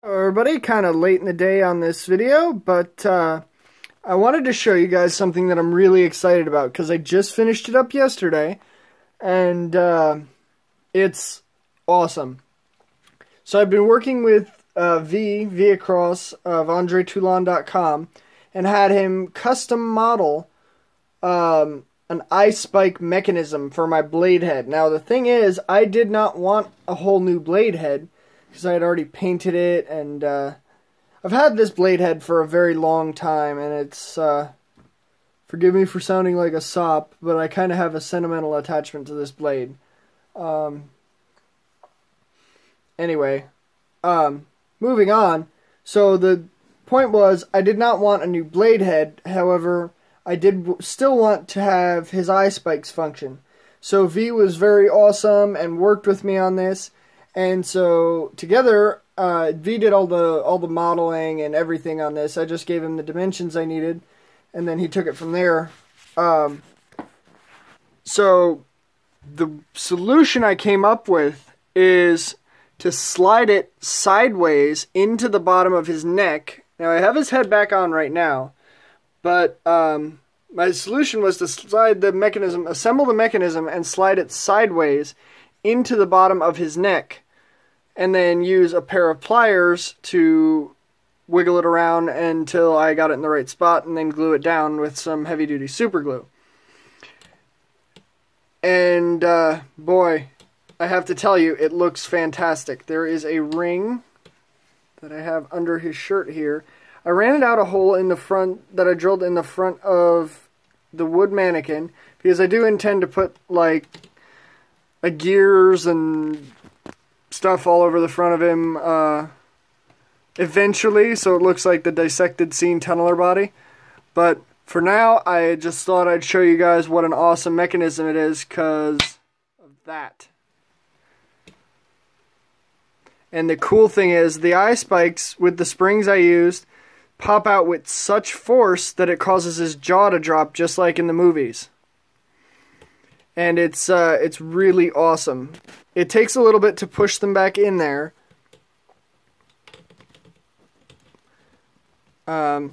Everybody, kind of late in the day on this video, but I wanted to show you guys something that I'm really excited about because I just finished it up yesterday, and it's awesome. So I've been working with V across of AndreToulon.com and had him custom model an eye spike mechanism for my blade head. Now the thing is, I did not want a whole new blade head because I had already painted it, and I've had this blade head for a very long time, and it's, forgive me for sounding like a sop, but I kind of have a sentimental attachment to this blade. Anyway, moving on. So the point was, I did not want a new blade head, however, I did still want to have his eye spikes function. So V was very awesome and worked with me on this. And so together, V did all the modeling and everything on this. I just gave him the dimensions I needed, and then he took it from there. So the solution I came up with is to slide it sideways into the bottom of his neck. Now I have his head back on right now, but my solution was to slide the mechanism, assemble the mechanism, and slide it sideways into the bottom of his neck, and then use a pair of pliers to wiggle it around until I got it in the right spot, and then glue it down with some heavy-duty super glue. And boy, I have to tell you, it looks fantastic. There is a ring that I have under his shirt here. I ran it out a hole in the front that I drilled in the front of the wood mannequin because I do intend to put like a gears and stuff all over the front of him eventually, so it looks like the dissected scene tunneler body. But for now, I just thought I'd show you guys what an awesome mechanism it is because of that. And the cool thing is, the eye spikes with the springs I used pop out with such force that it causes his jaw to drop, just like in the movies. And it's really awesome. It takes a little bit to push them back in there. Give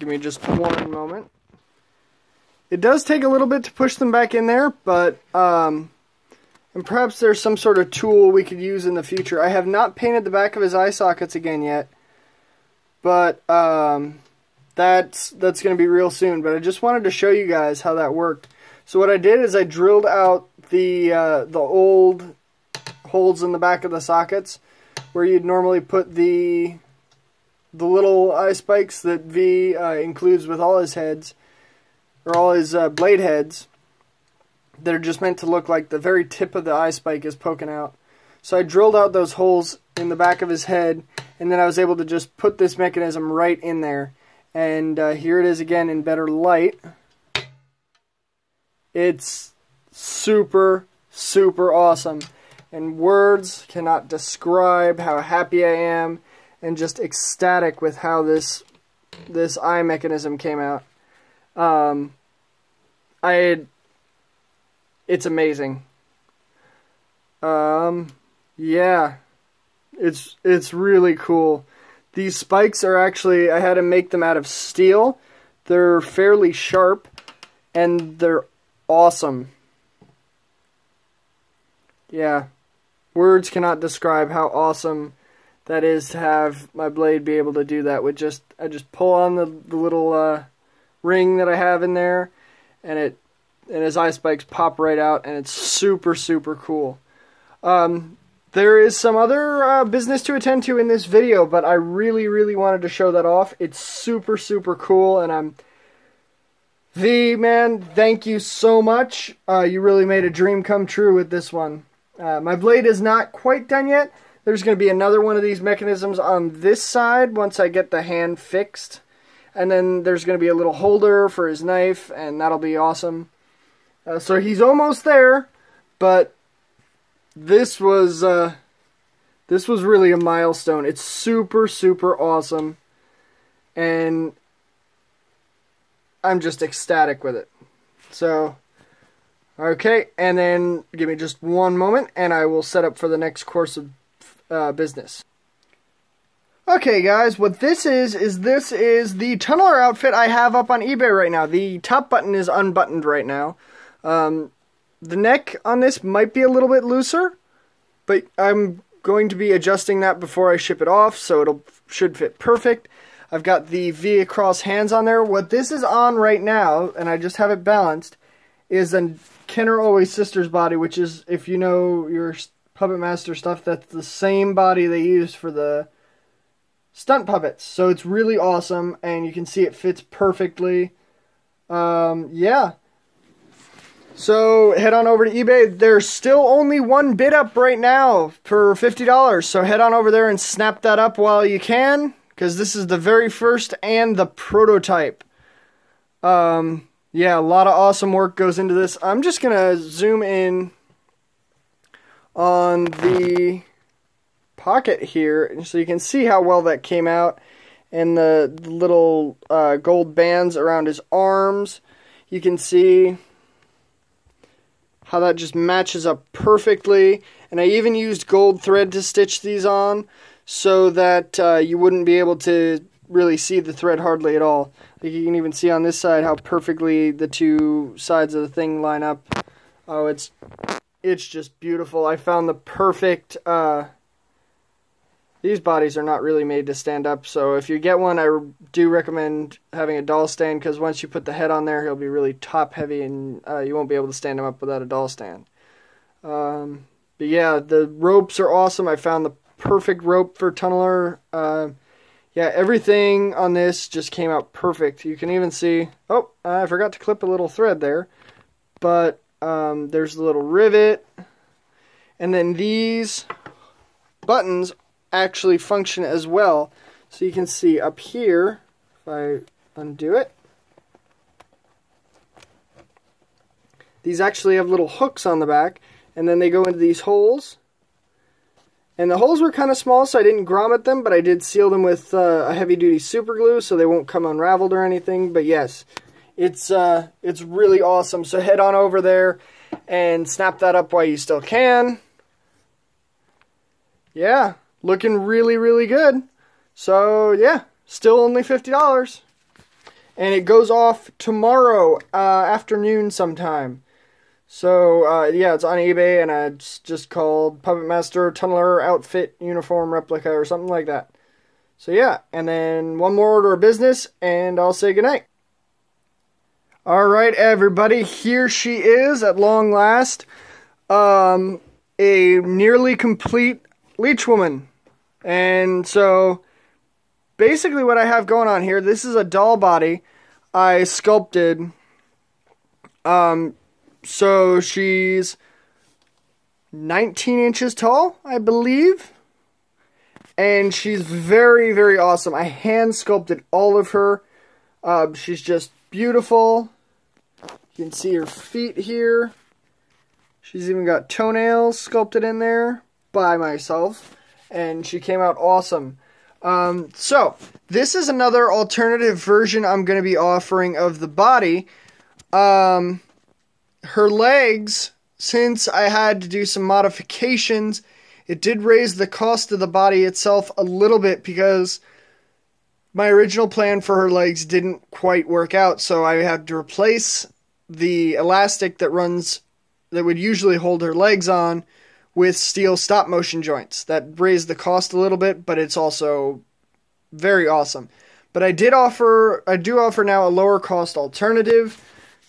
me just one moment. It does take a little bit to push them back in there, but and perhaps there's some sort of tool we could use in the future. I have not painted the back of his eye sockets again yet, but that's going to be real soon. But I just wanted to show you guys how that worked. So what I did is I drilled out the old holes in the back of the sockets where you'd normally put the little eye spikes that V includes with all his heads, or all his blade heads, that are just meant to look like the very tip of the eye spike is poking out. So I drilled out those holes in the back of his head, and then I was able to just put this mechanism right in there. And here it is again in better light. It's super, super awesome. And words cannot describe how happy I am and just ecstatic with how this eye mechanism came out. It's amazing. Yeah, it's really cool. These spikes are actually, I had to make them out of steel. They're fairly sharp, and they're awesome. Yeah, words cannot describe how awesome that is to have my blade be able to do that with I just pull on the little ring that I have in there, and his eye spikes pop right out, and it's super, super cool. There is some other business to attend to in this video, but I really, really wanted to show that off. It's super, super cool, and V, man, thank you so much. You really made a dream come true with this one. My blade is not quite done yet. There's going to be another one of these mechanisms on this side once I get the hand fixed. And then there's going to be a little holder for his knife, and that'll be awesome. So he's almost there, but this was really a milestone. It's super, super awesome, and I'm just ecstatic with it. So, okay, and then give me just one moment, and I will set up for the next course of business. Okay, guys, what this is the tunneler outfit I have up on eBay right now. The top button is unbuttoned right now. The neck on this might be a little bit looser, but I'm going to be adjusting that before I ship it off, so it should fit perfect. I've got the V across hands on there. What this is on right now, and I just have it balanced, is a Kenner Always Sisters body, which is, if you know your Puppet Master stuff, that's the same body they use for the stunt puppets. So it's really awesome, and you can see it fits perfectly. Yeah. So head on over to eBay. There's still only one bid up right now for $50. So head on over there and snap that up while you can, because this is the very first and the prototype. Yeah, a lot of awesome work goes into this. I'm just going to zoom in on the pocket here so you can see how well that came out, and the little gold bands around his arms. You can see how that just matches up perfectly, and I even used gold thread to stitch these on so that you wouldn't be able to really see the thread hardly at all. Like, you can even see on this side how perfectly the two sides of the thing line up. Oh, it's just beautiful. I found the perfect these bodies are not really made to stand up, so if you get one, I do recommend having a doll stand, because once you put the head on there, he'll be really top heavy, and you won't be able to stand him up without a doll stand. But yeah, the ropes are awesome. I found the perfect rope for tunneler. Yeah, everything on this just came out perfect. You can even see, oh, I forgot to clip a little thread there, but there's a little rivet, and then these buttons actually function as well. So you can see up here, if I undo it, these actually have little hooks on the back, and then they go into these holes. And the holes were kind of small, so I didn't grommet them, but I did seal them with a heavy-duty super glue so they won't come unraveled or anything. But yes, it's really awesome. So head on over there and snap that up while you still can. Yeah, looking really, really good. So yeah, still only $50. And it goes off tomorrow afternoon sometime. So yeah, it's on eBay, and it's just called Puppet Master Tunneler Outfit Uniform Replica or something like that. So yeah, and then one more order of business, and I'll say goodnight. Alright everybody, here she is at long last. A nearly complete Leach Woman. And so basically what I have going on here, this is a doll body I sculpted. So she's 19 inches tall, I believe. And she's very, very awesome. I hand sculpted all of her. She's just beautiful. You can see her feet here. She's even got toenails sculpted in there by myself. And she came out awesome. So, this is another alternative version I'm going to be offering of the body. Her legs, since I had to do some modifications, it did raise the cost of the body itself a little bit, because my original plan for her legs didn't quite work out, so I had to replace the elastic that would usually hold her legs on with steel stop motion joints. That raised the cost a little bit, but it's also very awesome. But I do offer now a lower cost alternative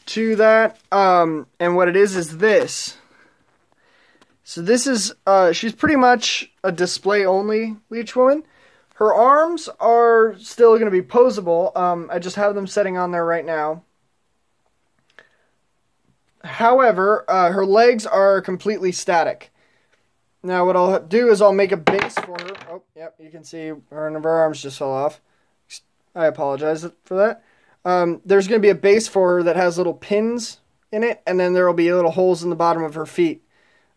to that, and what it is this. So this is, she's pretty much a display only Leach Woman. Her arms are still going to be posable. I just have them setting on there right now. However, her legs are completely static. Now what I'll do is I'll make a base for her. Oh, yep, you can see her arms just fell off. I apologize for that. There's going to be a base for her that has little pins in it, and then there will be little holes in the bottom of her feet.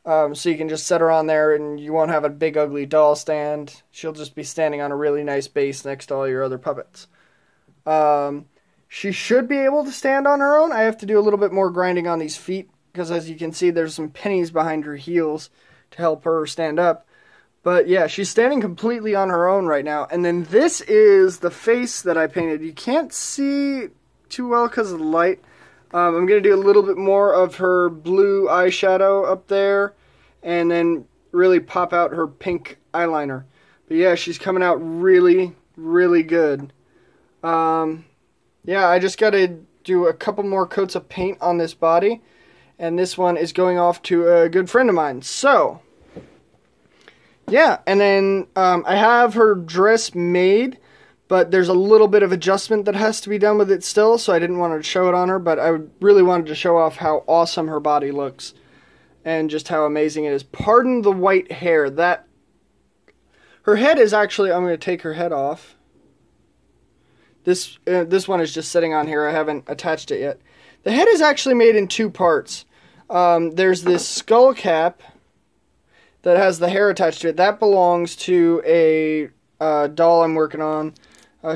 So you can just set her on there, and you won't have a big ugly doll stand. She'll just be standing on a really nice base next to all your other puppets. She should be able to stand on her own. I have to do a little bit more grinding on these feet, because as you can see, there's some pennies behind her heels to help her stand up. But yeah, she's standing completely on her own right now. And then this is the face that I painted. You can't see too well because of the light. I'm going to do a little bit more of her blue eyeshadow up there. And then really pop out her pink eyeliner. But yeah, she's coming out really, really good. Yeah, I just got to do a couple more coats of paint on this body. And this one is going off to a good friend of mine. So yeah, and then I have her dress made, but there's a little bit of adjustment that has to be done with it still, so I didn't want to show it on her, but I really wanted to show off how awesome her body looks and just how amazing it is. Pardon the white hair. Her head is actually, I'm going to take her head off. This one is just sitting on here. I haven't attached it yet. The head is actually made in two parts. There's this skull cap that has the hair attached to it. That belongs to a doll I'm working on.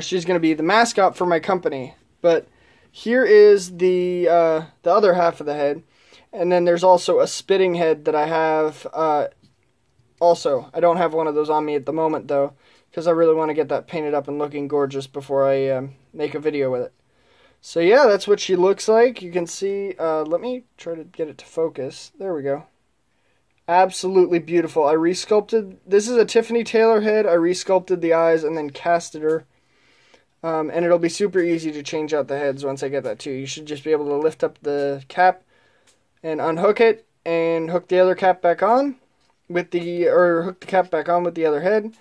She's going to be the mascot for my company. But here is the other half of the head. And then there's also a spitting head that I have also. I don't have one of those on me at the moment, though, because I really want to get that painted up and looking gorgeous before I make a video with it. So yeah, that's what she looks like. You can see, let me try to get it to focus. There we go. Absolutely beautiful. I resculpted, this is a Tiffany Taylor head. I resculpted the eyes and then casted her. And it'll be super easy to change out the heads once I get that too. You should just be able to lift up the cap and unhook it and hook the other cap back on with hook the cap back on with the other head.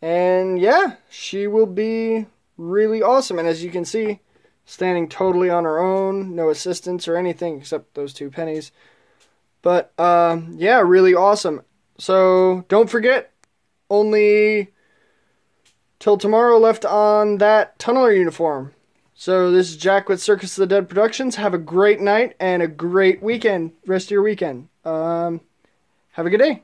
And yeah, she will be really awesome. And as you can see, standing totally on her own, no assistance or anything except those two pennies. But, yeah, really awesome. So, don't forget, only till tomorrow left on that tunneler uniform. So, this is Jack with Circus of the Dead Productions. Have a great night and a great weekend, rest of your weekend. Have a good day.